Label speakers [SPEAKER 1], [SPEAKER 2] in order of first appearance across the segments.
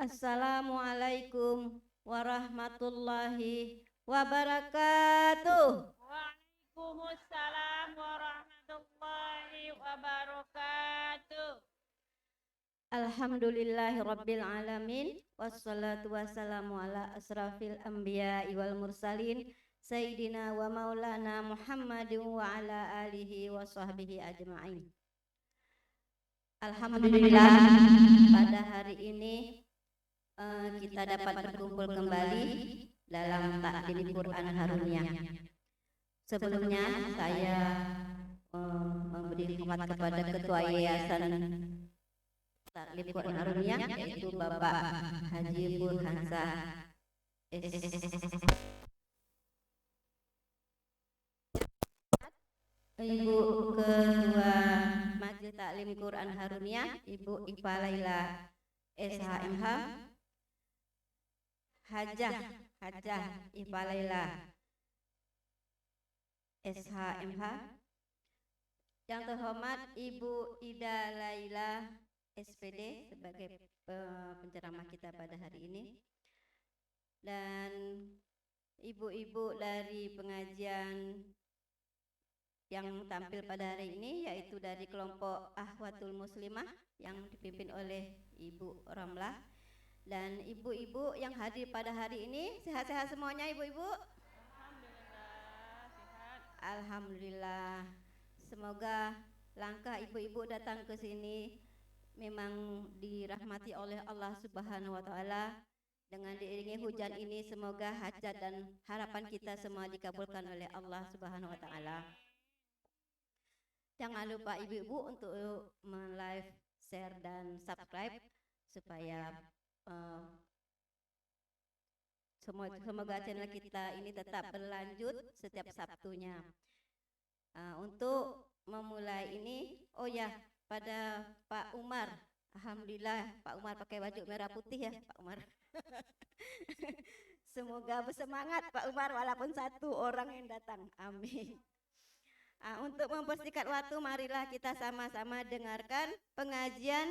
[SPEAKER 1] Assalamualaikum warahmatullahi wabarakatuh.
[SPEAKER 2] Waalaikumsalam warahmatullahi wabarakatuh.
[SPEAKER 1] Alhamdulillahi rabbil alamin. Wassalatu wassalamu ala asrafil anbiya wal mursalin Sayyidina wa maulana Muhammadin wa ala alihi wa sahbihi ajma'in. Alhamdulillah, pada hari ini kita dapat berkumpul kembali dalam taklim Quran Haruniyah. Sebelumnya saya memberi hormat kepada Ketua Yayasan Taklim Quran Haruniyah, yaitu Bapak Haji Burhansa Ibu Ketua Majelis Taklim Quran Haruniyah, Ibu Ipa Laila SHMH, Hajah Ipa Laila SHMH. Yang terhormat Ibu Ida Laila SPD sebagai penceramah kita pada hari ini, dan ibu-ibu dari pengajian yang tampil pada hari ini, yaitu dari kelompok Ahwatul Muslimah yang dipimpin oleh Ibu Ramlah, dan ibu-ibu yang hadir pada hari ini. Sehat-sehat semuanya ibu-ibu?
[SPEAKER 2] Alhamdulillah sehat.
[SPEAKER 1] Alhamdulillah. Semoga langkah ibu-ibu datang ke sini memang dirahmati oleh Allah Subhanahu wa taala. Dengan diiringi hujan ini, semoga hajat dan harapan kita semua dikabulkan oleh Allah Subhanahu wa taala. Jangan lupa ibu-ibu untuk like, share dan subscribe supaya semoga channel kita ini tetap berlanjut setiap Sabtunya. Untuk memulai ini, oh ya, pada Pak Umar, alhamdulillah Pak Umar pakai baju merah putih ya Pak Umar. Semoga bersemangat Pak Umar walaupun satu orang yang datang, amin. Untuk mempersingkat waktu, marilah kita sama-sama dengarkan pengajian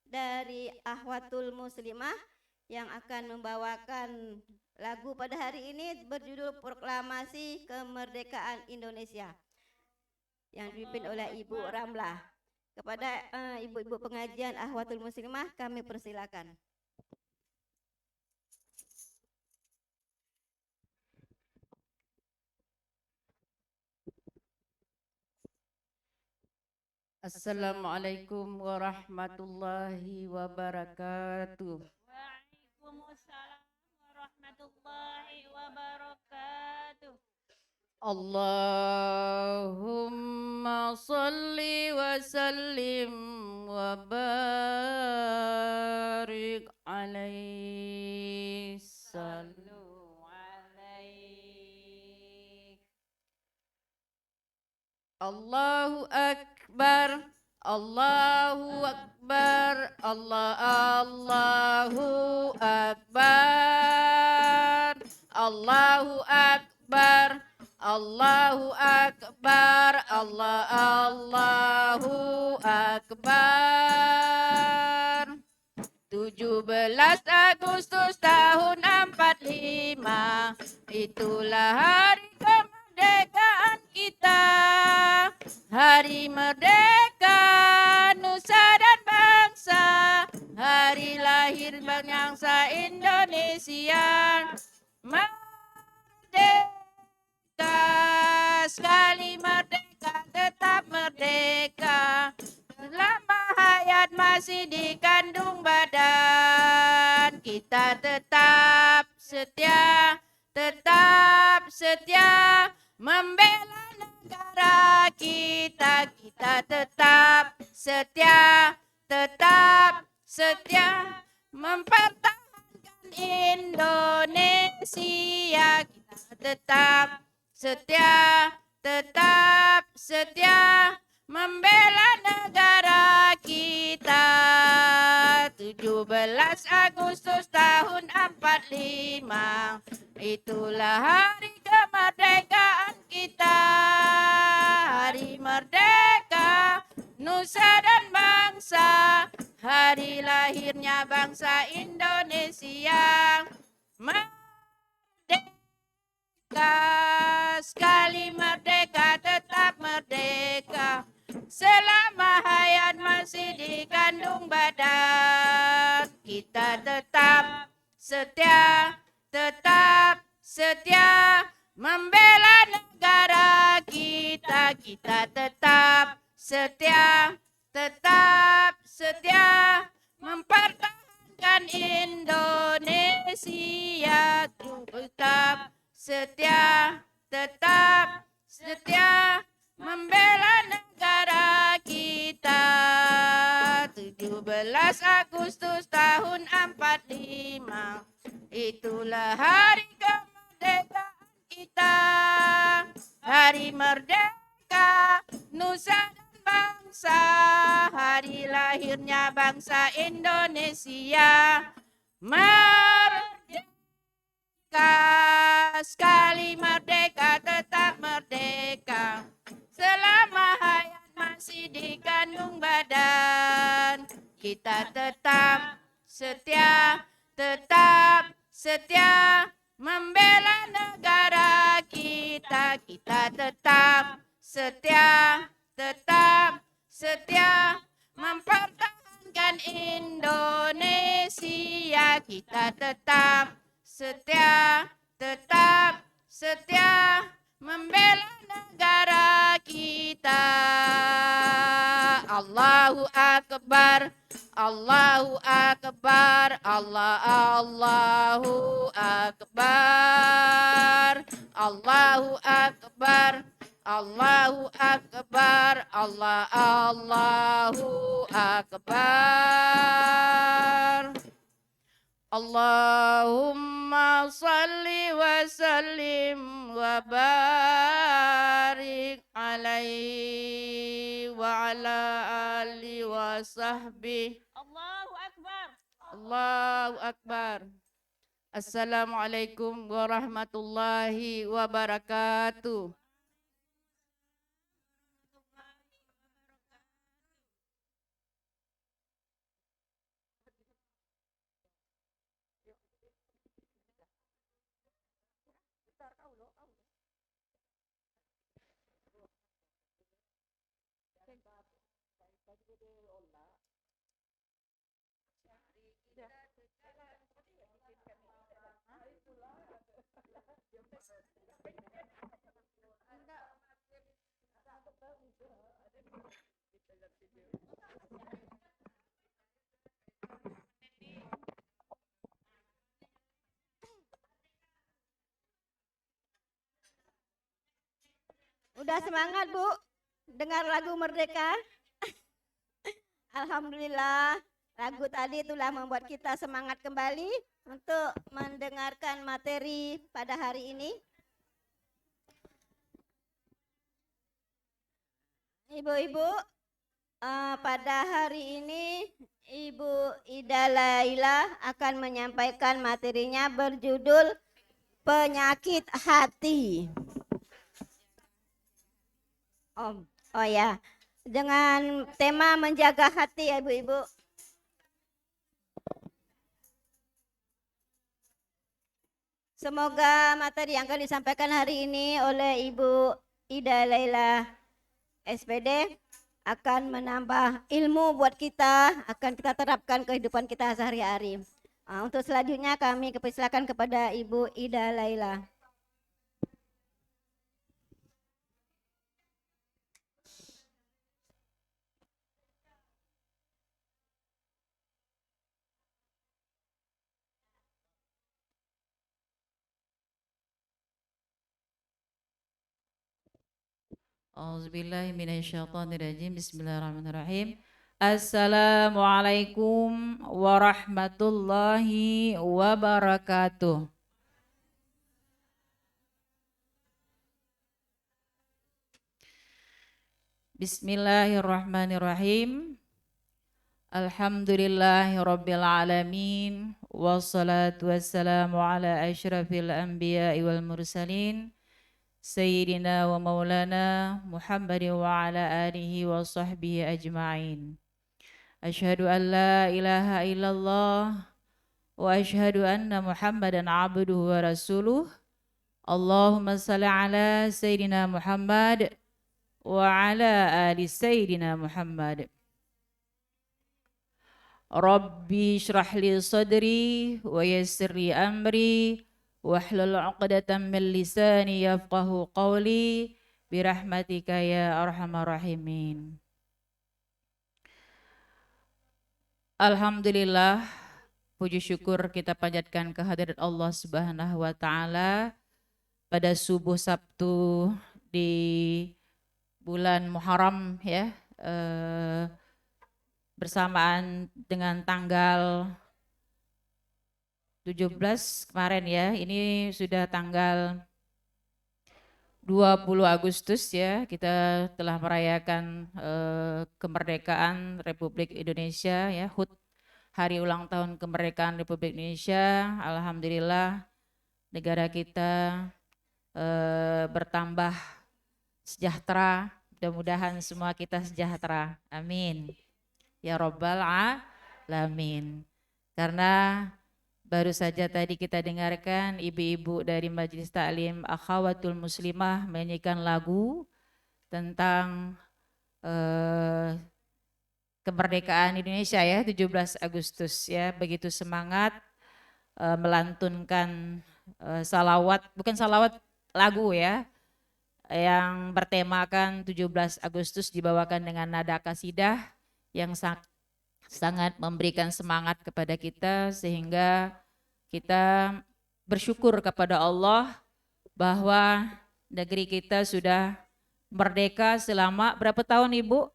[SPEAKER 1] dari Ahwatul Muslimah yang akan membawakan lagu pada hari ini berjudul Proklamasi Kemerdekaan Indonesia yang dipimpin oleh Ibu Ramlah. Kepada ibu-ibu pengajian Ahwatul Muslimah kami persilakan.
[SPEAKER 3] Assalamualaikum warahmatullahi wabarakatuh.
[SPEAKER 2] Waalaikumsalam warahmatullahi wabarakatuh.
[SPEAKER 3] Allahumma salli wa sallim wa barik alaihi. Sallu alaihi. Allahu akbar, Allahu akbar, Allahu akbar, Allahu akbar, Allahu akbar, Allahu akbar. 17 Agustus tahun 45, itulah hari kemerdekaan kita. Hari merdeka nusa dan bangsa, hari lahir bangsa Indonesia. Merdeka, sekali merdeka tetap merdeka. Selama hayat masih dikandung badan, kita tetap setia membela negara kita. Kita tetap setia mempertahankan Indonesia. Kita tetap setia membela negara kita. 17 Agustus tahun 45, itulah hari kemerdekaan kita. Hari merdeka nusa dan bangsa, hari lahirnya bangsa Indonesia. yang merdeka, sekali merdeka tetap merdeka. Selama hayat masih dikandung badan, kita tetap setia, membela negara kita. Kita tetap setia, mempertahankan Indonesia. Tetap setia, membela negara kita. 17 Agustus tahun 45, itulah hari kemerdekaan kita. Hari merdeka nusa dan bangsa, hari lahirnya bangsa Indonesia. Merdeka, sekali merdeka tetap merdeka. Selama hayat masih dikandung badan, kita tetap setia, membela negara kita. Kita tetap setia, mempertahankan Indonesia. Kita tetap setia, membela negara kita. Allahu Akbar, Allahu Akbar, Allahu Akbar, Allahu Akbar, Allahu Akbar, Allahu Akbar. Allahumma salli wa sallim wa barik alaihi wa ala alihi wa sahbihi.
[SPEAKER 2] Allahu Akbar.
[SPEAKER 3] Allahu Akbar. Assalamualaikum warahmatullahi wabarakatuh.
[SPEAKER 1] Udah semangat Bu dengar lagu Merdeka? Alhamdulillah, lagu tadi itulah membuat kita semangat kembali untuk mendengarkan materi pada hari ini. Ibu-ibu, pada hari ini Ibu Ida Laila akan menyampaikan materinya berjudul Penyakit Hati. Oh ya, dengan tema menjaga hati ya ibu-ibu. Semoga materi yang akan disampaikan hari ini oleh Ibu Ida Laila SPD akan menambah ilmu buat kita, akan kita terapkan kehidupan kita sehari-hari. Untuk selanjutnya kami persilakan kepada Ibu Ida Laila.
[SPEAKER 3] Auzubillahiminasyaitonirrajim. Bismillahirrahmanirrahim. Assalamualaikum warahmatullahi wabarakatuh. Bismillahirrahmanirrahim. Alhamdulillahirabbil alamin, wassalatu wassalamu ala asyrafil anbiya'i wal mursalin, Sayyidina wa maulana Muhammad wa ala alihi wa sahbihi ajma'in. Asyhadu an la ilaha illallah وأشهد أن محمدا عبده ورسوله اللهم صل على سيدنا محمد وعلى آل سيدنا محمد ربي اشرح لي صدري ويسر لي أمري واحلل عقدة من لساني يفقه قولي برحمتك يا أرحم الراحمين. Alhamdulillah, puji syukur kita panjatkan kehadirat Allah Subhanahu wa Ta'ala pada subuh Sabtu di bulan Muharram ya, bersamaan dengan tanggal 17 kemarin ya, ini sudah tanggal 20 Agustus ya, kita telah merayakan kemerdekaan Republik Indonesia ya, HUT, Hari Ulang Tahun Kemerdekaan Republik Indonesia. Alhamdulillah negara kita bertambah sejahtera, mudah-mudahan semua kita sejahtera, amin ya Rabbal Alamin. Karena baru saja tadi kita dengarkan ibu-ibu dari Majelis Taklim Akhawatul Muslimah menyanyikan lagu tentang kemerdekaan Indonesia ya, 17 Agustus ya, begitu semangat melantunkan salawat, bukan salawat, lagu ya, yang bertemakan 17 Agustus dibawakan dengan nada kasidah yang sangat memberikan semangat kepada kita, sehingga kita bersyukur kepada Allah bahwa negeri kita sudah merdeka selama berapa tahun Ibu?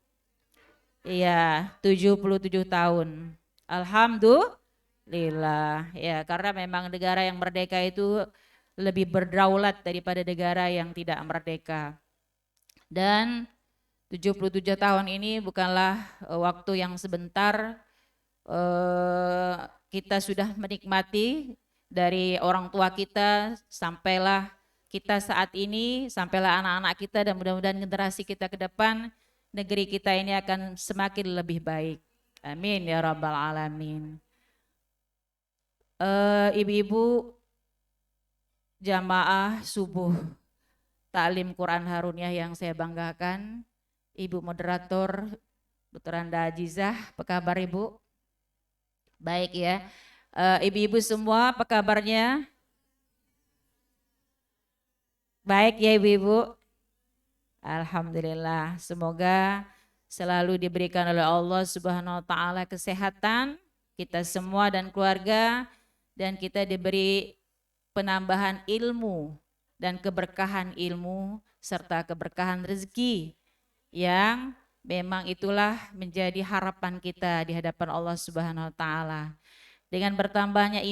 [SPEAKER 3] Iya, 77 tahun. Alhamdulillah ya, karena memang negara yang merdeka itu lebih berdaulat daripada negara yang tidak merdeka. Dan 77 tahun ini bukanlah waktu yang sebentar. Kita sudah menikmati dari orang tua kita, sampailah kita saat ini, sampailah anak-anak kita, dan mudah-mudahan generasi kita ke depan, negeri kita ini akan semakin lebih baik. Amin ya Rabbal Alamin. Ibu-ibu jamaah subuh Taklim Quran Haruniyah yang saya banggakan, Ibu moderator Dr. Anda Ajizah, apa kabar Ibu? Baik ya. Ibu-ibu semua apa kabarnya? Baik ya ibu-ibu. Alhamdulillah, semoga selalu diberikan oleh Allah Subhanahu wa Ta'ala kesehatan kita semua dan keluarga, dan kita diberi penambahan ilmu dan keberkahan ilmu serta keberkahan rezeki yang memang itulah menjadi harapan kita di hadapan Allah Subhanahu wa Ta'ala. Dengan bertambahnya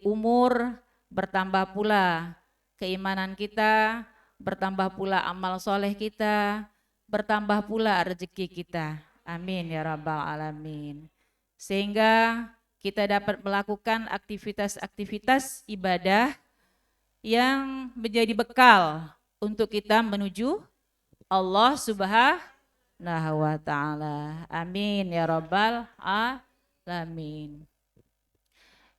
[SPEAKER 3] umur, bertambah pula keimanan kita, bertambah pula amal soleh kita, bertambah pula rezeki kita. Amin ya Rabbal Alamin. Sehingga kita dapat melakukan aktivitas-aktivitas ibadah yang menjadi bekal untuk kita menuju Allah Subhanahu wa Ta'ala. Amin ya Rabbal Alamin.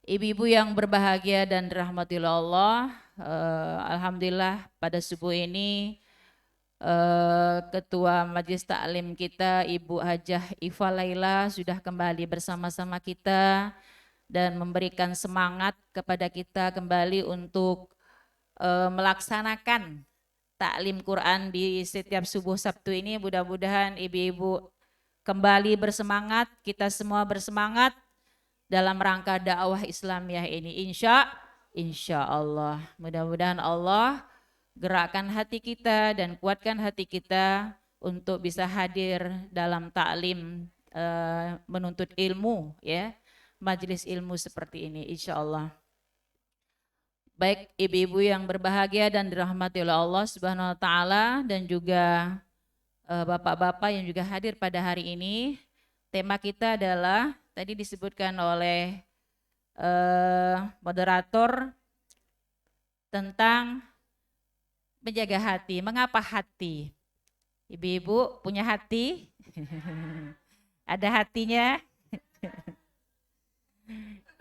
[SPEAKER 3] Ibu-ibu yang berbahagia dan dirahmati Allah, alhamdulillah pada subuh ini Ketua Majelis Taklim kita Ibu Hajah Iva Laila sudah kembali bersama-sama kita dan memberikan semangat kepada kita kembali untuk melaksanakan taklim Quran di setiap subuh Sabtu ini. Mudah-mudahan ibu-ibu kembali bersemangat, kita semua bersemangat dalam rangka dakwah Islamiyah ini, insya Allah. Mudah-mudahan Allah gerakkan hati kita dan kuatkan hati kita untuk bisa hadir dalam taklim menuntut ilmu ya, majelis ilmu seperti ini insya Allah. Baik ibu-ibu yang berbahagia dan dirahmati oleh Allah Subhanahu wa Ta'ala, dan juga bapak-bapak yang juga hadir pada hari ini, tema kita adalah tadi disebutkan oleh moderator tentang menjaga hati. Mengapa hati? Ibu-ibu punya hati? Ada hatinya?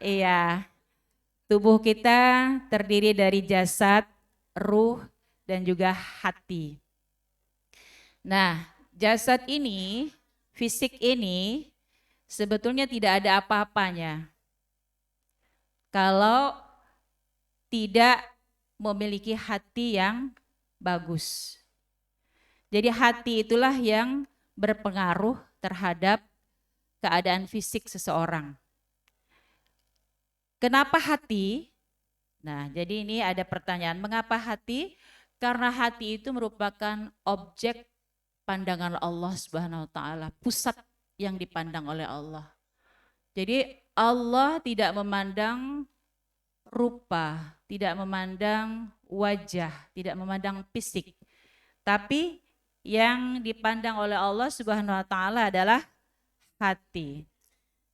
[SPEAKER 3] Iya. Tubuh kita terdiri dari jasad, ruh, dan juga hati. Nah, jasad ini, fisik ini sebetulnya tidak ada apa-apanya kalau tidak memiliki hati yang bagus. Jadi hati itulah yang berpengaruh terhadap keadaan fisik seseorang. Kenapa hati? Nah, jadi ini ada pertanyaan, mengapa hati? Karena hati itu merupakan objek pandangan Allah Subhanahu wa taala, pusat yang dipandang oleh Allah. Jadi Allah tidak memandang rupa, tidak memandang wajah, tidak memandang fisik. Tapi yang dipandang oleh Allah Subhanahu wa taala adalah hati.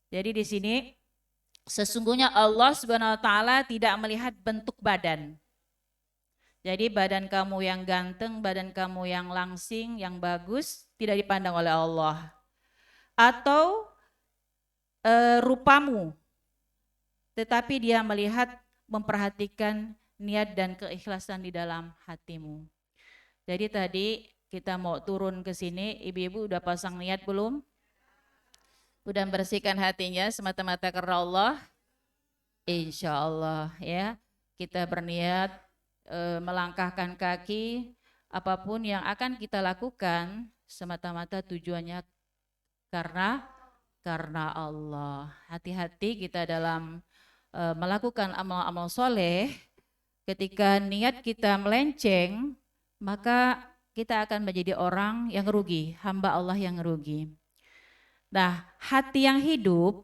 [SPEAKER 3] Jadi di sini sesungguhnya Allah Subhanahu wa taala tidak melihat bentuk badan. Jadi badan kamu yang ganteng, badan kamu yang langsing, yang bagus tidak dipandang oleh Allah. Atau rupamu. Tetapi dia melihat, memperhatikan niat dan keikhlasan di dalam hatimu. Jadi tadi kita mau turun ke sini, ibu-ibu udah pasang niat belum? Udah bersihkan hatinya semata-mata karena Allah? Insya Allah ya, kita berniat melangkahkan kaki, apapun yang akan kita lakukan semata-mata tujuannya karena Allah. Hati-hati kita dalam melakukan amal-amal soleh, ketika niat kita melenceng, maka kita akan menjadi orang yang rugi, hamba Allah yang rugi. Nah, hati yang hidup,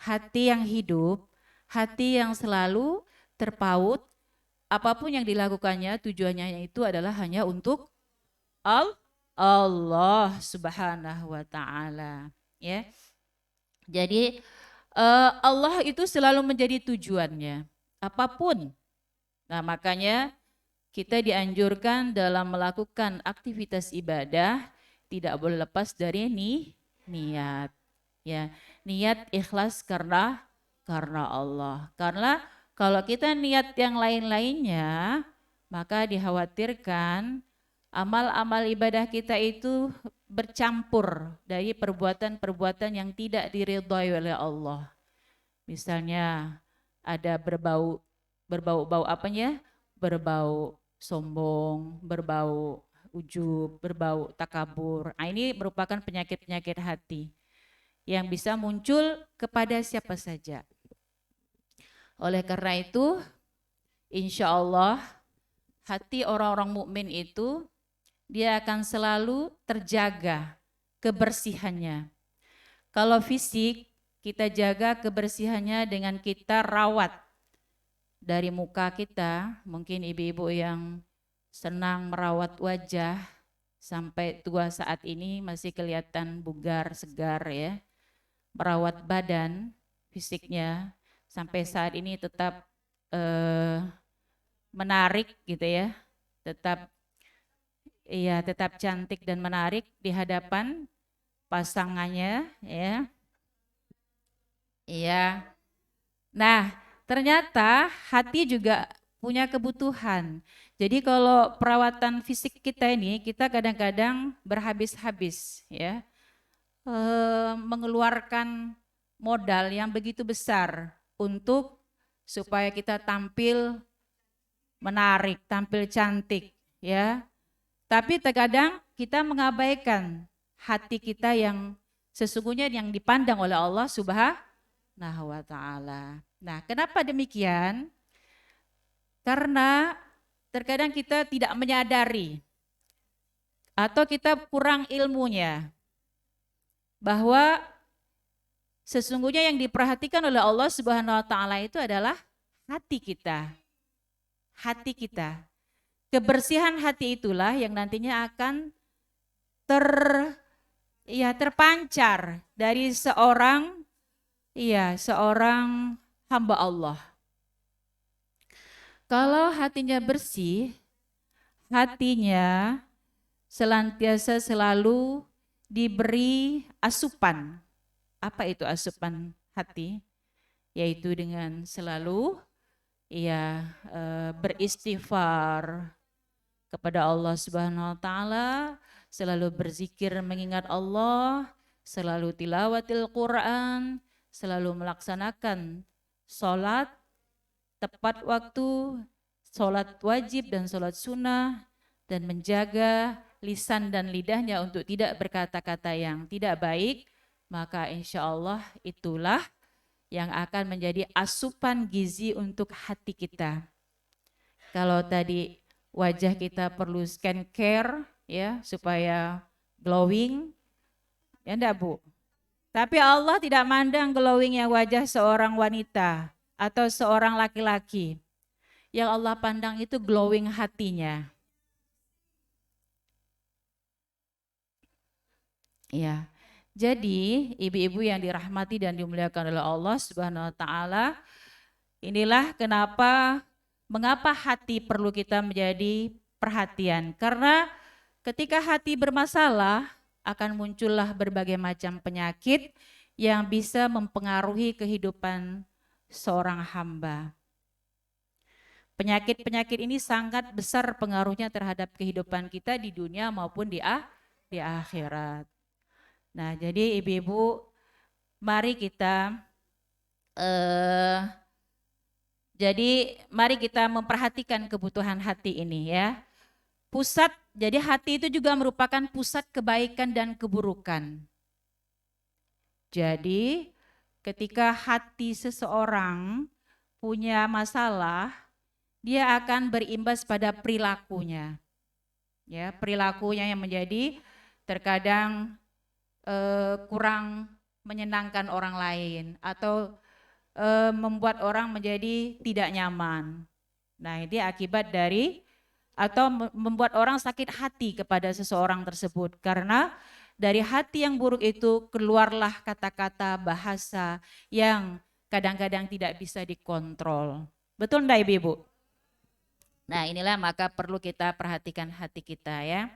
[SPEAKER 3] hati yang selalu terpaut, apapun yang dilakukannya tujuannya itu adalah hanya untuk Allah Subhanahu wa taala, ya. Jadi Allah itu selalu menjadi tujuannya, apapun. Nah, makanya kita dianjurkan dalam melakukan aktivitas ibadah tidak boleh lepas dari niat. Ya, niat ikhlas karena Allah. Karena kalau kita niat yang lain-lainnya, maka dikhawatirkan amal-amal ibadah kita itu bercampur dari perbuatan-perbuatan yang tidak diridhai oleh Allah. Misalnya ada berbau apanya? Berbau sombong, berbau ujub, berbau takabur. Nah, ini merupakan penyakit-penyakit hati yang bisa muncul kepada siapa saja. Oleh karena itu, insya Allah hati orang-orang mukmin itu dia akan selalu terjaga kebersihannya. Kalau fisik, kita jaga kebersihannya dengan kita rawat dari muka kita. Mungkin ibu-ibu yang senang merawat wajah sampai tua saat ini masih kelihatan bugar, segar ya. Merawat badan fisiknya sampai saat ini tetap menarik gitu ya, tetap cantik dan menarik di hadapan pasangannya ya. Iya. Nah, ternyata hati juga punya kebutuhan. Jadi kalau perawatan fisik kita ini kita kadang-kadang berhabis-habis ya. Mengeluarkan modal yang begitu besar untuk supaya kita tampil menarik, tampil cantik ya. Tapi terkadang kita mengabaikan hati kita yang sesungguhnya yang dipandang oleh Allah Subhanahu wa taala. Nah, kenapa demikian? Karena terkadang kita tidak menyadari atau kita kurang ilmunya bahwa sesungguhnya yang diperhatikan oleh Allah Subhanahu wa taala itu adalah hati kita. Hati kita. Kebersihan hati itulah yang nantinya akan terpancar dari seorang hamba Allah. Kalau hatinya bersih, hatinya senantiasa selalu diberi asupan. Apa itu asupan hati? Yaitu dengan selalu beristighfar kepada Allah Subhanahu wa taala, selalu berzikir mengingat Allah, selalu tilawatil Quran, selalu melaksanakan sholat tepat waktu, sholat wajib dan sholat sunnah, dan menjaga lisan dan lidahnya untuk tidak berkata-kata yang tidak baik, maka insya Allah itulah yang akan menjadi asupan gizi untuk hati kita. Kalau tadi wajah kita perlu skincare ya supaya glowing, ya enggak Bu? Tapi Allah tidak mandang glowingnya wajah seorang wanita atau seorang laki-laki. Yang Allah pandang itu glowing hatinya. Ya. Jadi ibu-ibu yang dirahmati dan dimuliakan oleh Allah Subhanahu wa taala, inilah mengapa hati perlu kita menjadi perhatian. Karena ketika hati bermasalah akan muncullah berbagai macam penyakit yang bisa mempengaruhi kehidupan seorang hamba. Penyakit-penyakit ini sangat besar pengaruhnya terhadap kehidupan kita di dunia maupun di akhirat. Nah, jadi ibu-ibu, mari kita memperhatikan kebutuhan hati ini ya. Jadi hati itu juga merupakan pusat kebaikan dan keburukan. Jadi ketika hati seseorang punya masalah, dia akan berimbas pada perilakunya. Ya, perilakunya yang menjadi terkadang kurang menyenangkan orang lain atau membuat orang menjadi tidak nyaman. Nah, ini akibat dari atau membuat orang sakit hati kepada seseorang tersebut karena dari hati yang buruk itu keluarlah kata-kata bahasa yang kadang-kadang tidak bisa dikontrol. Betul enggak Ibu? Nah, inilah maka perlu kita perhatikan hati kita ya.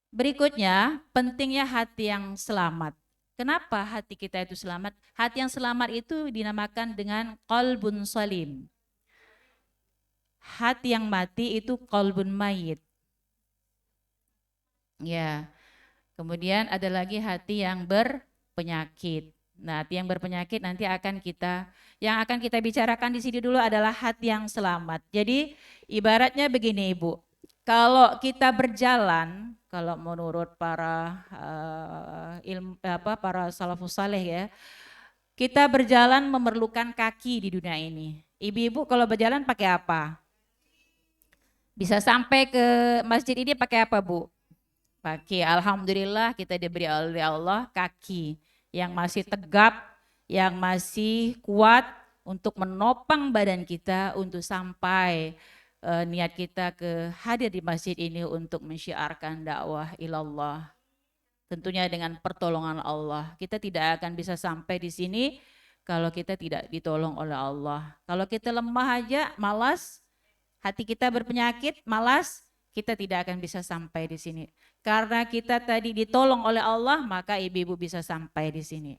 [SPEAKER 3] Berikutnya, pentingnya hati yang selamat. Kenapa hati kita itu selamat? Hati yang selamat itu dinamakan dengan qalbun salim. Hati yang mati itu qalbun mayit. Ya. Kemudian ada lagi hati yang berpenyakit. Nah, hati yang berpenyakit nanti akan kita bicarakan di sini dulu adalah hati yang selamat. Jadi ibaratnya begini Ibu. Kalau kita berjalan, kalau menurut para para salafus saleh ya, kita berjalan memerlukan kaki di dunia ini. Ibu-ibu kalau berjalan pakai apa? Bisa sampai ke masjid ini pakai apa Bu? Pakai, alhamdulillah kita diberi oleh Allah kaki yang masih tegap, yang masih kuat untuk menopang badan kita untuk sampai niat kita hadir di masjid ini untuk mensyiarkan dakwah ilallah. Tentunya dengan pertolongan Allah. Kita tidak akan bisa sampai di sini kalau kita tidak ditolong oleh Allah. Kalau kita lemah aja, malas, hati kita berpenyakit, malas, kita tidak akan bisa sampai di sini. Karena kita tadi ditolong oleh Allah, maka ibu-ibu bisa sampai di sini.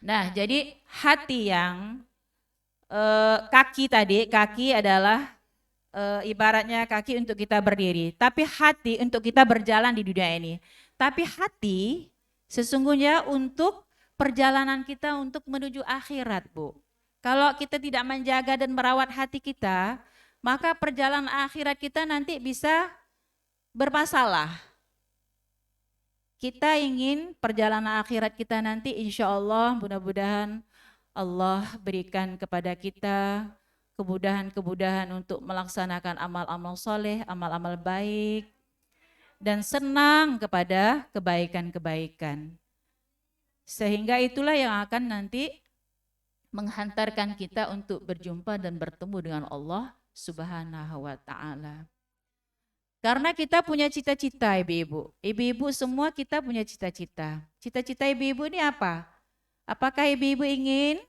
[SPEAKER 3] Nah, jadi hati yang kaki adalah ibaratnya kaki untuk kita berdiri, tapi hati untuk kita berjalan di dunia ini. Tapi hati sesungguhnya untuk perjalanan kita untuk menuju akhirat, Bu. Kalau kita tidak menjaga dan merawat hati kita, maka perjalanan akhirat kita nanti bisa bermasalah. Kita ingin perjalanan akhirat kita nanti insya Allah mudah-mudahan Allah berikan kepada kita kemudahan-kemudahan untuk melaksanakan amal-amal soleh, amal-amal baik, dan senang kepada kebaikan-kebaikan. Sehingga itulah yang akan nanti menghantarkan kita untuk berjumpa dan bertemu dengan Allah Subhanahu wa ta'ala. Karena kita punya cita-cita ibu-ibu. Ibu-ibu semua kita punya cita-cita. Cita-cita ibu-ibu ini apa? Apakah ibu-ibu ingin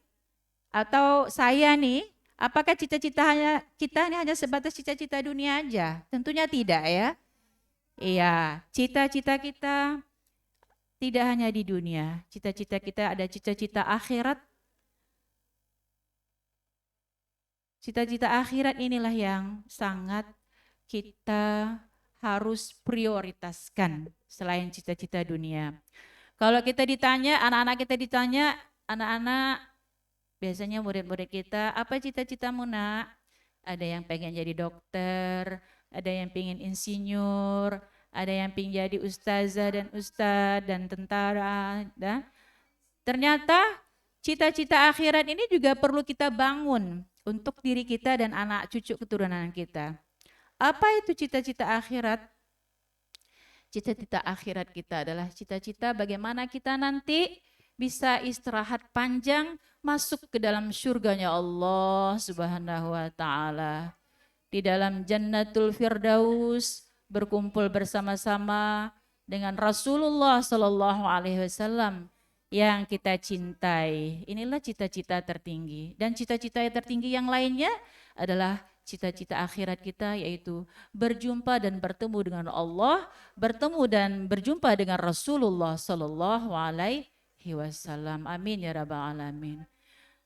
[SPEAKER 3] atau saya nih, apakah cita-cita kita ini hanya sebatas cita-cita dunia aja? Tentunya tidak ya. Iya, cita-cita kita tidak hanya di dunia. Cita-cita kita ada cita-cita akhirat, Cita-cita akhirat inilah yang sangat kita harus prioritaskan selain cita-cita dunia. Kalau kita ditanya, anak-anak kita ditanya, anak-anak biasanya murid-murid kita, apa cita-citamu nak? Ada yang pengen jadi dokter, ada yang pengen insinyur, ada yang pengen jadi ustazah dan ustadz dan tentara. Dan ternyata cita-cita akhirat ini juga perlu kita bangun untuk diri kita dan anak cucu keturunan kita. Apa itu cita-cita akhirat? Cita-cita akhirat kita adalah cita-cita bagaimana kita nanti bisa istirahat panjang masuk ke dalam surganya Allah Subhanahu wa taala. Di dalam Jannatul Firdaus berkumpul bersama-sama dengan Rasulullah sallallahu alaihi wasallam yang kita cintai. Inilah cita-cita tertinggi, dan cita-cita tertinggi yang lainnya adalah cita-cita akhirat kita, yaitu berjumpa dan bertemu dengan Allah, bertemu dan berjumpa dengan Rasulullah sallallahu alaihi wasallam. Amin ya rabbal alamin.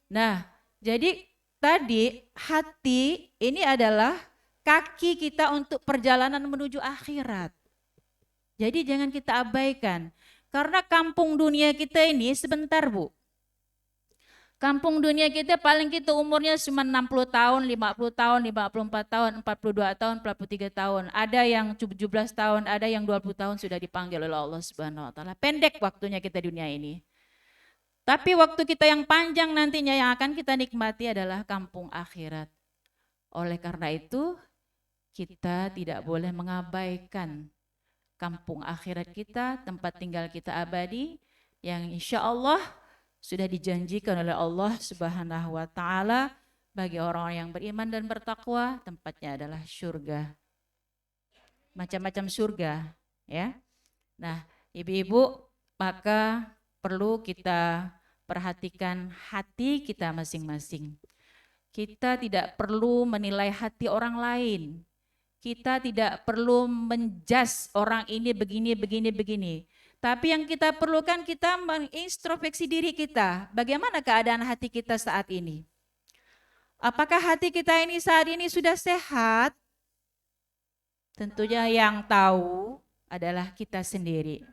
[SPEAKER 3] Nah, jadi tadi hati ini adalah kaki kita untuk perjalanan menuju akhirat. Jadi jangan kita abaikan. Karena kampung dunia kita ini sebentar, Bu. Kampung dunia kita paling kita umurnya cuma 60 tahun, 50 tahun, 54 tahun, 42 tahun, 43 tahun. Ada yang 17 tahun, ada yang 20 tahun sudah dipanggil oleh Allah Subhanahu wa taala. Pendek waktunya kita dunia ini. Tapi waktu kita yang panjang nantinya yang akan kita nikmati adalah kampung akhirat. Oleh karena itu, kita tidak boleh mengabaikan kampung akhirat kita, tempat tinggal kita abadi, yang insya Allah sudah dijanjikan oleh Allah Subhanahu wa taala bagi orang yang beriman dan bertakwa, tempatnya adalah surga. Macam-macam surga, ya. Nah, ibu-ibu, maka perlu kita perhatikan hati kita masing-masing. Kita tidak perlu menilai hati orang lain. Kita tidak perlu menjudge orang ini begini. Tapi yang kita perlukan, kita mengintrospeksi diri kita. Bagaimana keadaan hati kita saat ini? Apakah hati kita ini saat ini sudah sehat? Tentunya yang tahu adalah kita sendiri.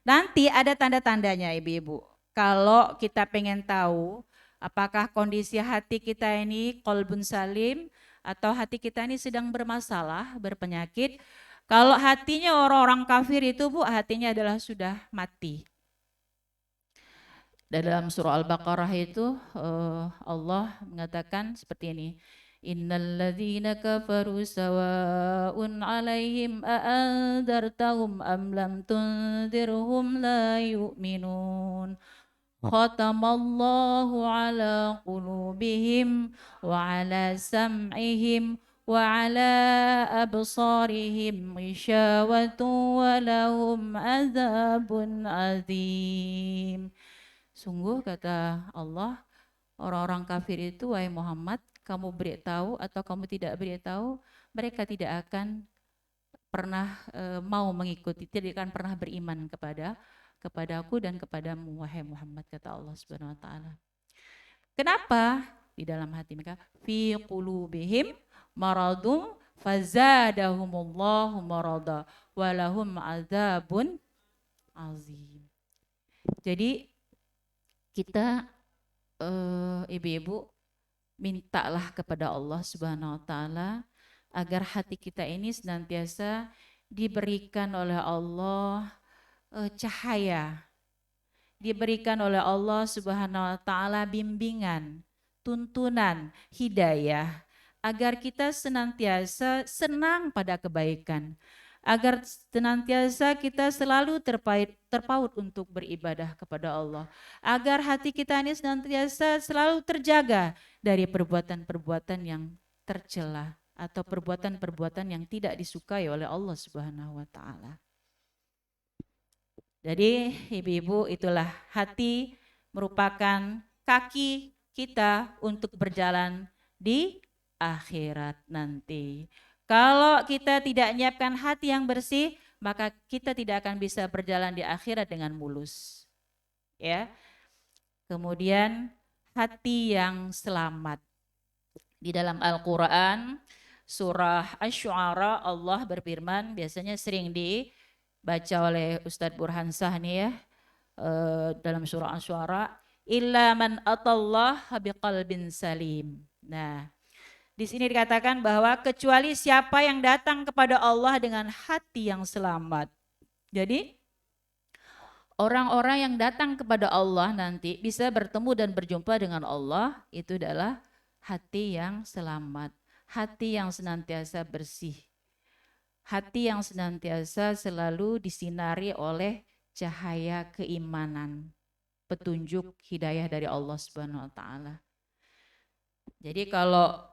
[SPEAKER 3] Nanti ada tanda-tandanya, ibu-ibu. Kalau kita pengen tahu apakah kondisi hati kita ini qalbun salim, atau hati kita ini sedang bermasalah, berpenyakit. Kalau hatinya orang-orang kafir itu, Bu, hatinya adalah sudah mati. Dalam surah Al-Baqarah itu Allah mengatakan seperti ini. Innalladzina kafaru sawa'un 'alaihim a'andartahum am lam tundirhum la yu'minun. Khatamallahu ala qulubihim wa ala sam'ihim wa ala absarihim ghishawatun wa lahum adzabun azim. Sungguh kata Allah, orang-orang kafir itu, wahai Muhammad, kamu beritahu atau kamu tidak beritahu, mereka tidak akan pernah mau mengikuti, tidak akan pernah beriman kepadaku dan kepadamu, wahai Muhammad, kata Allah Subhanahu wa taala. Kenapa? Di dalam hati mereka, fi qulubihim maradun fazadahumullahu marada walahum adzabun azim. Jadi kita ibu-ibu mintalah kepada Allah Subhanahu wa taala agar hati kita ini senantiasa diberikan oleh Allah cahaya, diberikan oleh Allah Subhanahu wa taala bimbingan, tuntunan, hidayah, agar kita senantiasa senang pada kebaikan, agar senantiasa kita selalu terpaut untuk beribadah kepada Allah, agar hati kita ini senantiasa selalu terjaga dari perbuatan-perbuatan yang tercela atau perbuatan-perbuatan yang tidak disukai oleh Allah Subhanahu wa taala. Jadi ibu-ibu, itulah hati merupakan kaki kita untuk berjalan di akhirat nanti. Kalau kita tidak menyiapkan hati yang bersih, maka kita tidak akan bisa berjalan di akhirat dengan mulus. Ya. Kemudian hati yang selamat. Di dalam Al-Quran, surah Asy-Syu'ara, Allah berfirman, biasanya sering dibaca oleh Ustadz Burhansah nih ya, dalam surah Asy-Syu'ara, illa man atallaha biqalbin salim. Nah, di sini dikatakan bahwa kecuali siapa yang datang kepada Allah dengan hati yang selamat. Jadi orang-orang yang datang kepada Allah nanti bisa bertemu dan berjumpa dengan Allah, itu adalah hati yang selamat, hati yang senantiasa bersih, hati yang senantiasa selalu disinari oleh cahaya keimanan, petunjuk hidayah dari Allah Subhanahu wa taala. Jadi kalau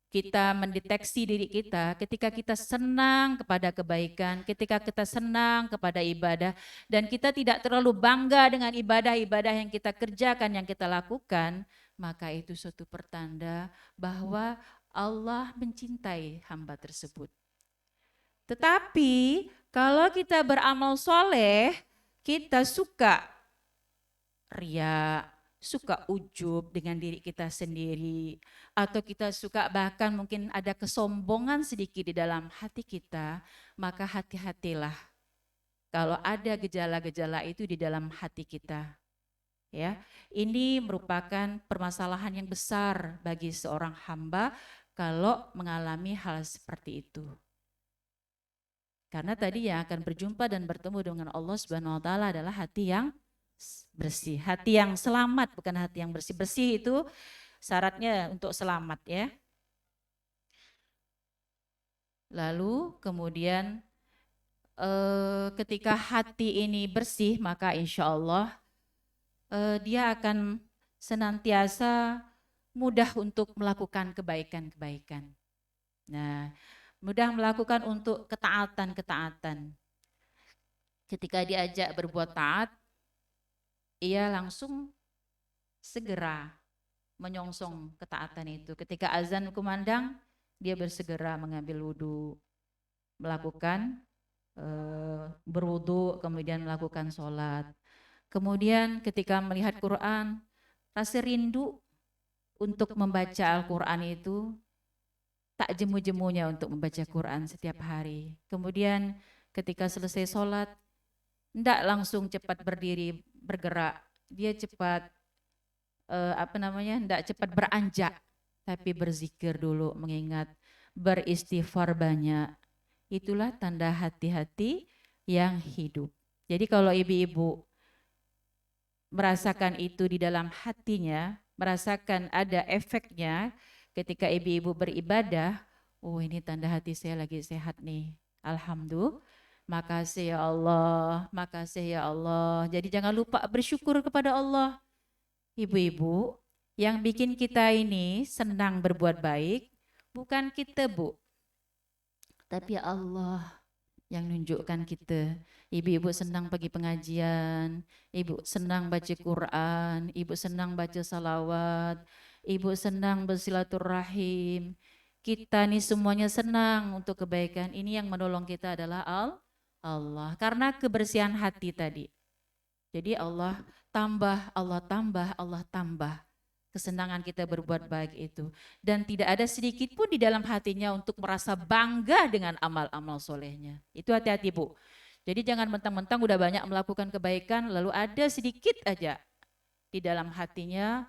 [SPEAKER 3] kita mendeteksi diri kita ketika kita senang kepada kebaikan, ketika kita senang kepada ibadah, dan kita tidak terlalu bangga dengan ibadah-ibadah yang kita kerjakan, yang kita lakukan, maka itu suatu pertanda bahwa Allah mencintai hamba tersebut. Tetapi kalau kita beramal soleh, kita suka ria, suka ujub dengan diri kita sendiri, atau kita suka bahkan mungkin ada kesombongan sedikit di dalam hati kita, maka hati-hatilah kalau ada gejala-gejala itu di dalam hati kita. Ya, ini merupakan permasalahan yang besar bagi seorang hamba kalau mengalami hal seperti itu. Karena tadi yang akan berjumpa dan bertemu dengan Allah Subhanahu wa taala adalah hati yang bersih, hati yang selamat, bukan hati yang bersih. Bersih itu syaratnya untuk selamat ya. Lalu kemudian ketika hati ini bersih, maka insya Allah dia akan senantiasa mudah untuk melakukan kebaikan-kebaikan. Nah, mudah melakukan untuk ketaatan-ketaatan. Ketika diajak berbuat taat, ia langsung segera menyongsong ketaatan itu. Ketika azan kumandang, dia bersegera mengambil wudhu, melakukan berwudhu, kemudian melakukan sholat. Kemudian ketika melihat Quran, rasa rindu untuk membaca Al-Quran itu, tak jemu-jemunya untuk membaca Quran setiap hari. Kemudian ketika selesai sholat, tidak langsung cepat berdiri bergerak, dia cepat tidak cepat beranjak, tapi berzikir dulu, mengingat, beristighfar banyak. Itulah tanda hati-hati yang hidup. Jadi kalau ibu-ibu merasakan itu di dalam hatinya, merasakan ada efeknya ketika ibu-ibu beribadah, oh ini tanda hati saya lagi sehat nih, alhamdulillah. Makasih ya Allah, makasih ya Allah. Jadi jangan lupa bersyukur kepada Allah. Ibu-ibu, yang bikin kita ini senang berbuat baik, bukan kita Bu, tapi Allah yang nunjukkan kita. Ibu-ibu senang pergi pengajian, ibu senang baca Quran, ibu senang baca salawat, ibu senang bersilaturahim. Kita nih semuanya senang untuk kebaikan. Ini yang menolong kita adalah Allah, karena kebersihan hati tadi. Jadi Allah tambah, Allah tambah, Allah tambah kesenangan kita berbuat baik itu. Dan tidak ada sedikit pun di dalam hatinya untuk merasa bangga dengan amal-amal solehnya. Itu hati-hati Bu. Jadi jangan mentang-mentang udah banyak melakukan kebaikan, lalu ada sedikit aja di dalam hatinya,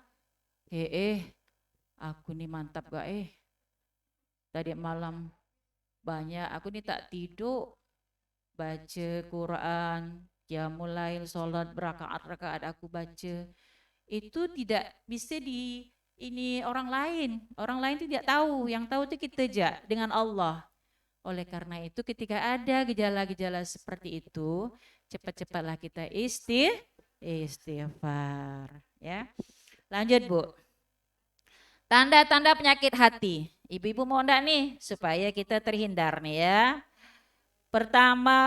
[SPEAKER 3] aku nih mantap gak tadi malam banyak, aku nih tak tidur, baca Quran, ya mulai sholat berakaat-rakaat aku baca. Itu tidak bisa ini orang lain tidak tahu, yang tahu itu kita aja dengan Allah. Oleh karena itu ketika ada gejala-gejala seperti itu, cepat-cepatlah kita istighfar ya. Lanjut Bu. Tanda-tanda penyakit hati. Ibu-ibu mau enggak nih supaya kita terhindar nih ya. Pertama,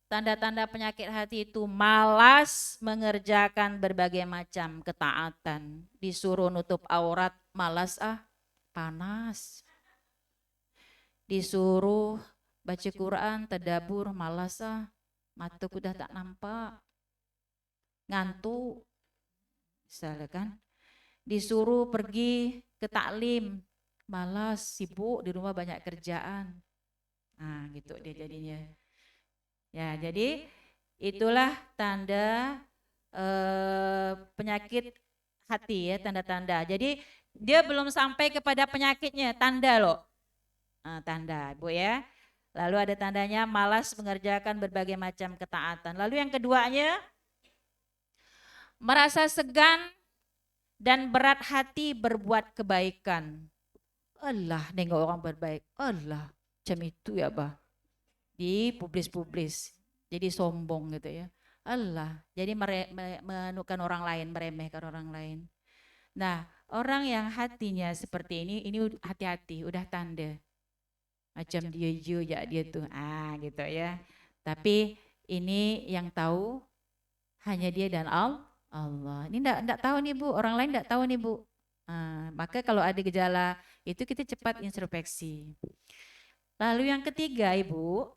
[SPEAKER 3] tanda-tanda penyakit hati itu malas mengerjakan berbagai macam ketaatan. Disuruh nutup aurat, malas panas. Disuruh baca Quran, tadabur, malas mataku udah tak nampak. Ngantuk. Misalnya kan. Disuruh pergi ke taklim, malas, sibuk, di rumah banyak kerjaan. Nah, gitu dia jadinya. Ya, jadi itulah tanda penyakit hati ya, tanda-tanda. Jadi dia belum sampai kepada penyakitnya, tanda loh. Nah, tanda, Bu ya. Lalu ada tandanya malas mengerjakan berbagai macam ketaatan. Lalu yang keduanya, merasa segan dan berat hati berbuat kebaikan. Allah, nengok orang berbaik. Allah, macam itu ya, Bah. Dipublis-publis. Jadi sombong gitu ya. Allah, jadi menukan orang lain, meremehkan orang lain. Nah, orang yang hatinya seperti ini hati-hati, udah tanda. Macam dia tuh, gitu ya. Tapi ini yang tahu hanya dia dan Allah. Ini enggak tahu nih Bu, orang lain enggak tahu nih Bu. Maka kalau ada gejala itu kita cepat introspeksi. Lalu yang ketiga Ibu,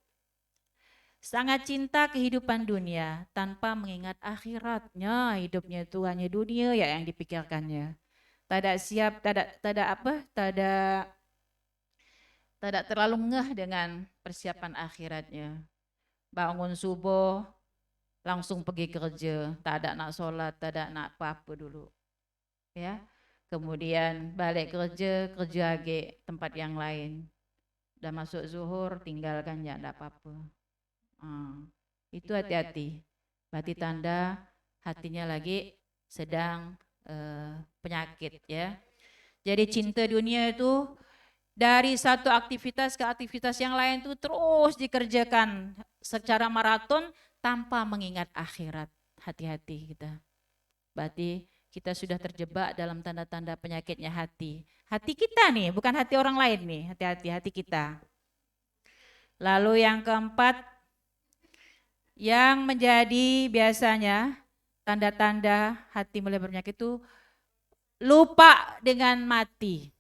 [SPEAKER 3] sangat cinta kehidupan dunia tanpa mengingat akhiratnya. Hidupnya itu hanya dunia ya yang dipikirkannya. Tidak siap, tidak terlalu ngeh dengan persiapan akhiratnya. Bangun subuh langsung pergi kerja, tak ada nak sholat, tak ada nak apa-apa dulu. Ya. Kemudian balik kerja lagi tempat yang lain. Udah masuk zuhur, tinggalkan ya enggak apa-apa. Itu hati-hati. Berarti tanda hatinya lagi sedang penyakit ya. Jadi cinta dunia itu dari satu aktivitas ke aktivitas yang lain itu terus dikerjakan secara maraton tanpa mengingat akhirat. Hati-hati kita. Berarti kita sudah terjebak dalam tanda-tanda penyakitnya hati. Hati kita nih, bukan hati orang lain nih. Hati-hati, hati kita. Lalu yang keempat, yang menjadi biasanya tanda-tanda hati mulai berpenyakit itu lupa dengan mati.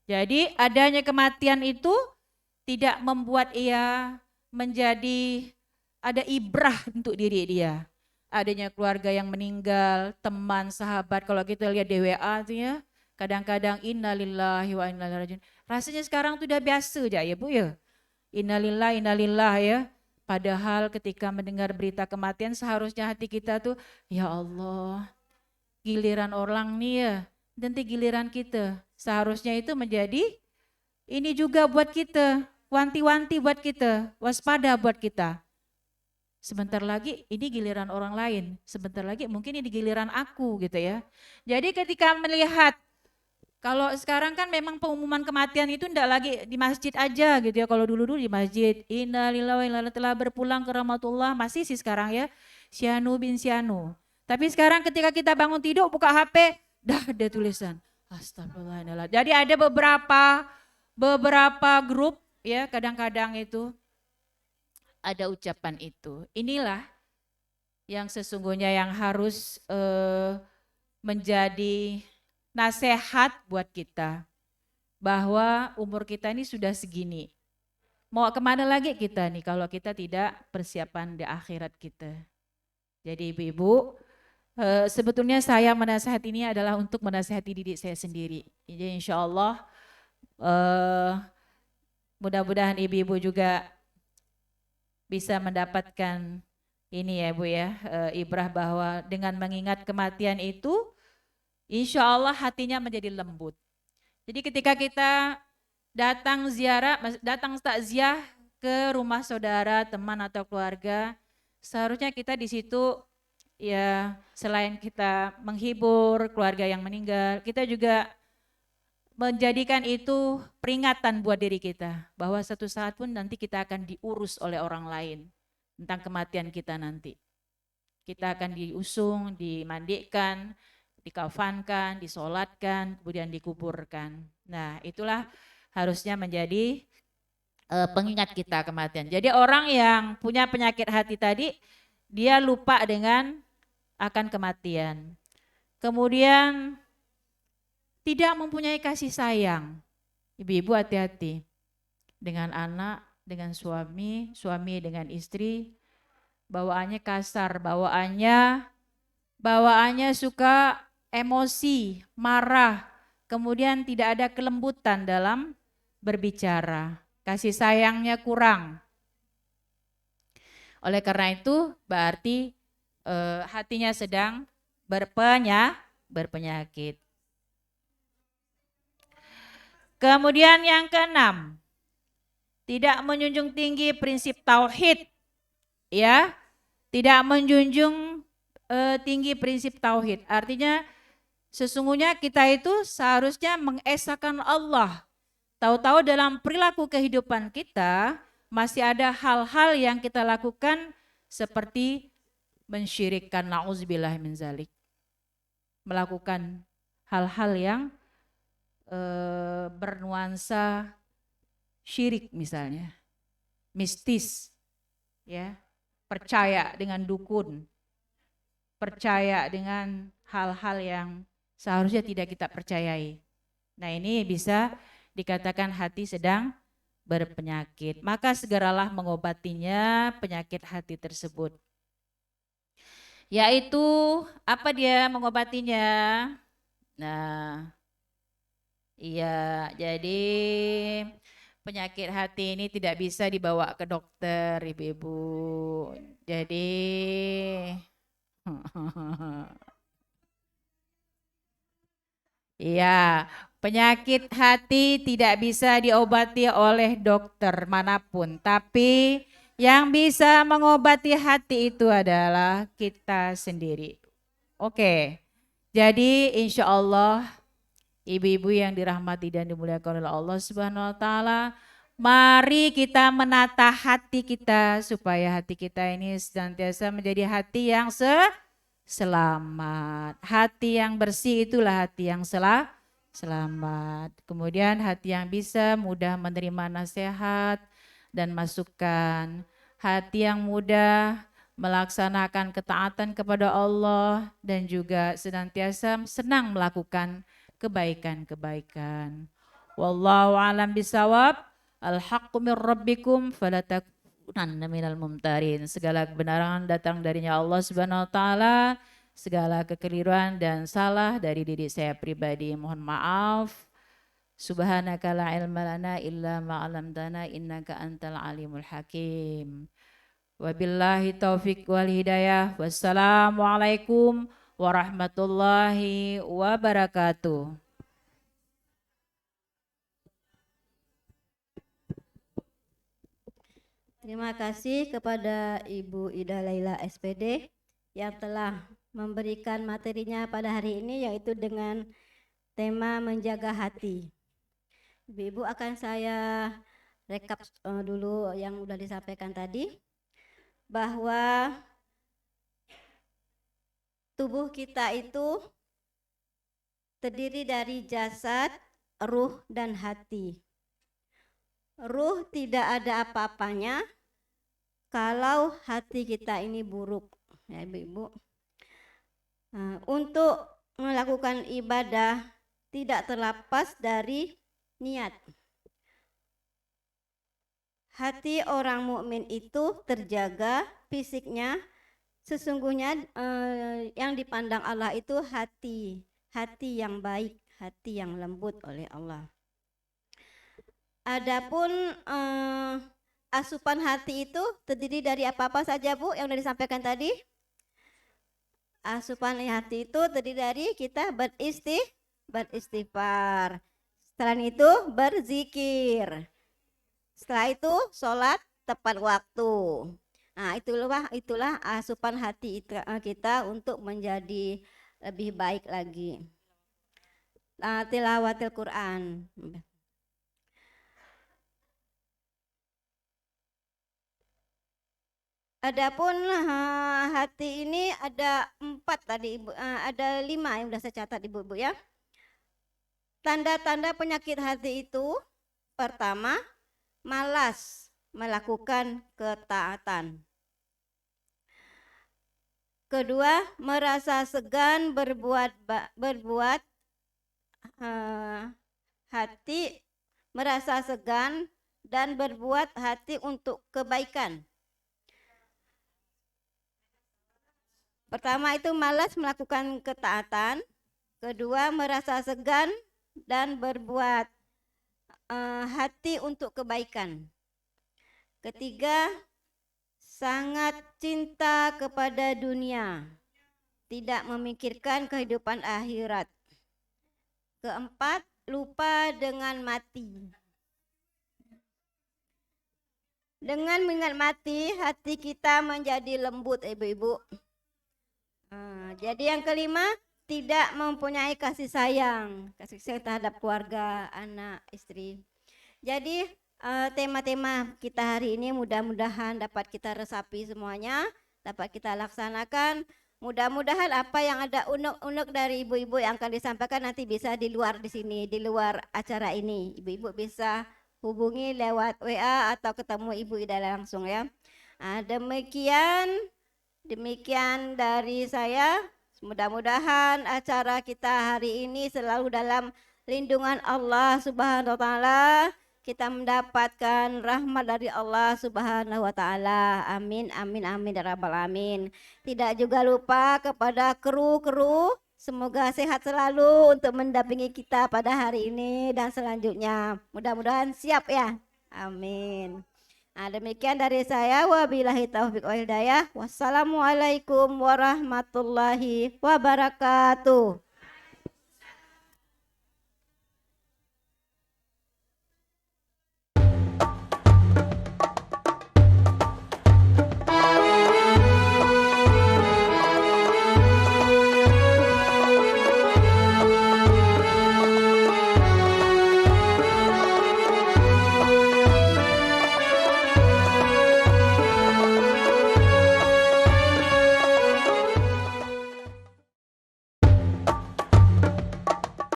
[SPEAKER 3] Jadi adanya kematian itu tidak membuat ia menjadi ada ibrah untuk diri dia. Adanya keluarga yang meninggal, teman, sahabat, kalau kita lihat di WA tuh ya, kadang-kadang innalillahi wa inna ilaihi rajiun. Rasanya sekarang tuh udah biasa aja ya Bu ya. Innalillah ya. Padahal ketika mendengar berita kematian seharusnya hati kita tuh, ya Allah, giliran orang nih ya, nanti giliran kita. Seharusnya itu menjadi ini juga buat kita, wanti-wanti buat kita, waspada buat kita. Sebentar lagi ini giliran orang lain, sebentar lagi mungkin ini giliran aku gitu ya. Jadi ketika melihat, kalau sekarang kan memang pengumuman kematian itu enggak lagi di masjid aja gitu ya. Kalau dulu di masjid, innalillahi wa inna ilaihi telah berpulang ke rahmatullah, masih sih sekarang ya, Syanu bin Syanu. Tapi sekarang ketika kita bangun tidur buka HP, dah ada tulisan astagfirullahaladzim. Jadi ada beberapa grup ya, kadang-kadang itu ada ucapan itu. Inilah yang sesungguhnya yang harus menjadi nasihat buat kita, bahwa umur kita ini sudah segini. Mau kemana lagi kita nih kalau kita tidak persiapan di akhirat kita. Jadi ibu-ibu, sebetulnya saya menasihat ini adalah untuk menasihati diri saya sendiri. Jadi insya Allah mudah-mudahan ibu-ibu juga bisa mendapatkan ini ya Bu ya, ibrah bahwa dengan mengingat kematian itu insya Allah hatinya menjadi lembut. Jadi ketika kita datang takziah ke rumah saudara, teman atau keluarga, seharusnya kita di situ ya selain kita menghibur keluarga yang meninggal, kita juga menjadikan itu peringatan buat diri kita bahwa satu saat pun nanti kita akan diurus oleh orang lain tentang kematian kita nanti. Kita akan diusung, dimandikan, dikafankan, disolatkan, kemudian dikuburkan. Nah, itulah harusnya menjadi pengingat kita kematian. Jadi orang yang punya penyakit hati tadi, dia lupa dengan akan kematian. Kemudian tidak mempunyai kasih sayang. Ibu-ibu hati-hati dengan anak, dengan suami dengan istri, bawaannya kasar, bawaannya suka emosi, marah, kemudian tidak ada kelembutan dalam berbicara, kasih sayangnya kurang. Oleh karena itu berarti hatinya sedang berpenyakit. Kemudian yang keenam, tidak menjunjung tinggi prinsip tauhid, ya, tidak menjunjung tinggi prinsip tauhid. Artinya sesungguhnya kita itu seharusnya mengesahkan Allah. Tahu-tahu dalam perilaku kehidupan kita masih ada hal-hal yang kita lakukan seperti mensyirikkan, na'udzubillah min zalik. Melakukan hal-hal yang bernuansa syirik misalnya, mistis, ya, percaya dengan dukun, percaya dengan hal-hal yang seharusnya tidak kita percayai. Nah, ini bisa dikatakan hati sedang berpenyakit. Maka segeralah mengobatinya penyakit hati tersebut. Yaitu apa dia mengobatinya? Nah, iya, jadi penyakit hati ini tidak bisa dibawa ke dokter, ibu-ibu. Jadi iya, penyakit hati tidak bisa diobati oleh dokter manapun, tapi yang bisa mengobati hati itu adalah kita sendiri. Oke, jadi insya Allah ibu-ibu yang dirahmati dan dimuliakan oleh Allah Subhanahu wa taala, mari kita menata hati kita supaya hati kita ini senantiasa menjadi hati yang selamat. Hati yang bersih itulah hati yang selamat. Kemudian hati yang bisa mudah menerima nasihat dan masukan. Hati yang mudah melaksanakan ketaatan kepada Allah dan juga senantiasa senang melakukan kebaikan-kebaikan. Wallahu a'lam bisawab. Al-haqqu min rabbikum fala takunanna minal mumtarin. Segala kebenaran datang darinya Allah Subhanahu wa taala. Segala kekeliruan dan salah dari diri saya pribadi mohon maaf. Subhanaka la ilma lana illa ma 'allamtana innaka antal alimul hakim. Wabillahi taufik wal hidayah. Wassalamualaikum warahmatullahi wabarakatuh.
[SPEAKER 1] Terima kasih kepada Ibu Ida Laila SPD yang telah memberikan materinya pada hari ini, yaitu dengan tema menjaga hati. Ibu-ibu akan saya rekap dulu yang sudah disampaikan tadi, bahwa tubuh kita itu terdiri dari jasad, ruh, dan hati. Ruh tidak ada apa-apanya kalau hati kita ini buruk, ya ibu-ibu. Untuk melakukan ibadah tidak terlepas dari niat. Hati orang mukmin itu terjaga fisiknya. Sesungguhnya yang dipandang Allah itu hati yang baik, hati yang lembut oleh Allah. Adapun asupan hati itu terdiri dari apa-apa saja, Bu, yang sudah disampaikan tadi? Asupan hati itu terdiri dari kita beristighfar. Setelah itu berzikir. Setelah itu sholat tepat waktu. Nah, itulah asupan hati kita untuk menjadi lebih baik lagi. Tilawatil Quran. Adapun hati ini ada 4 tadi, Ibu, ada 5 yang sudah saya catat, ibu-ibu, ya. Tanda-tanda penyakit hati itu, pertama, malas melakukan ketaatan. Kedua, merasa segan berbuat hati merasa segan dan berbuat hati untuk kebaikan. Pertama itu malas melakukan ketaatan. Kedua, merasa segan dan berbuat hati untuk kebaikan. Ketiga, sangat cinta kepada dunia, tidak memikirkan kehidupan akhirat. Keempat, lupa dengan mati. Dengan mengingat mati, hati kita menjadi lembut, ibu-ibu. Jadi yang kelima, tidak mempunyai kasih sayang terhadap keluarga, anak, istri. Jadi tema-tema kita hari ini mudah-mudahan dapat kita resapi semuanya, dapat kita laksanakan. Mudah-mudahan apa yang ada unek-unek dari ibu-ibu yang akan disampaikan nanti bisa di luar di sini, di luar acara ini. Ibu-ibu bisa hubungi lewat WA atau ketemu Ibu Ida langsung ya. Demikian dari saya. Mudah-mudahan acara kita hari ini selalu dalam lindungan Allah Subhanahu wa taala. Kita mendapatkan rahmat dari Allah Subhanahu wa taala. Amin amin amin ya rabbal alamin. Tidak juga lupa kepada kru-kru, semoga sehat selalu untuk mendampingi kita pada hari ini dan selanjutnya. Mudah-mudahan siap ya. Amin. Demikian dari saya, wabillahi taufiq wal hidayah. Wassalamualaikum warahmatullahi wabarakatuh.